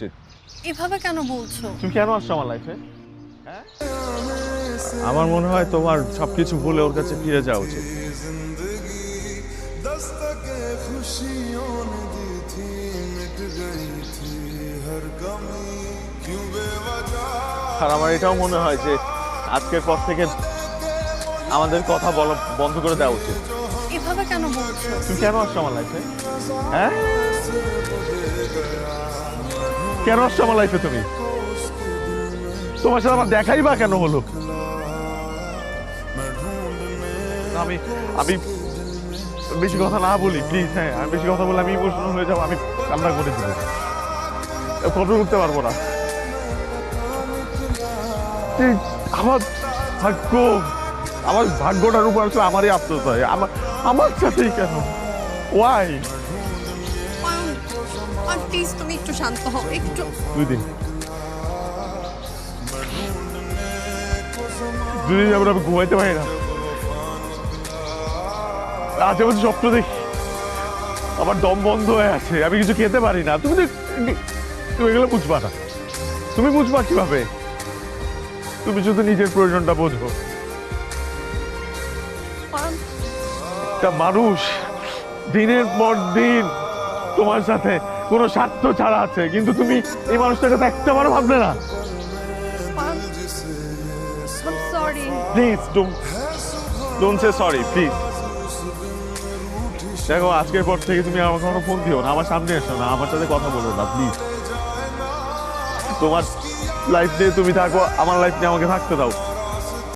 উচিত। এভাবে কেন বলছো? তুমি কেন আসছো আমার লাইফে? আমার মনে হয় তোমার সবকিছু ভুলে ওর কাছে ফিরে যাওয়া উচিত। আর আমার এটাও মনে হয় যে আজকের পর থেকে আমাদের কথা বলা বন্ধ করে দেওয়া উচিত। এভাবে কেন বলছো? তুমি কেন আসছো আমার লাইফে? হ্যাঁ, কেন আসছো আমার লাইফে? তুমি তোমার সাথে আমার দেখাই বা কেন হলো? আমি আমি বেশি কথা না বলি প্লিজ। হ্যাঁ, আমি বেশি কথা বলে আমি ইমোশনাল হয়ে যাবো, আমি কান্না করে দেবো, ফটো উঠতে পারবো না। আমার ভাগ্য, আমার ভাগ্যটার উপর আসলে আমারই আফসোস হয়। আমার সাথেই কেন? ওয়াই? প্লিজ তুমি একটু শান্ত হও, একটু। 2 দিন যাবো আমি ঘুমাইতে পারি না। আজে বাজে স্বপ্ন দেখি, আমার দম বন্ধ হয়ে আছে, আমি কিছু খেতে পারি না। তুমি এগুলো বুঝবা না। তুমি বুঝবা কিভাবে? তুমি শুধু নিজের প্রয়োজনটা বোঝো। একটা মানুষ দিনের পর দিন তোমার সাথে কোনো স্বার্থ ছাড়া আছে, কিন্তু তুমি এই মানুষটাকে তো একটা বারও ভাবলে না। Sorry. Please don't say sorry please. দেখো, আজকের পর থেকে তুমি আমাকে কোনো ফোন দিও না, আমার সামনে এসো না, আমার সাথে কথা বলো না প্লিজ। তোমার লাইফ নিয়ে তুমি থাকো, আমার লাইফ নিয়ে আমাকে থাকতে দাও।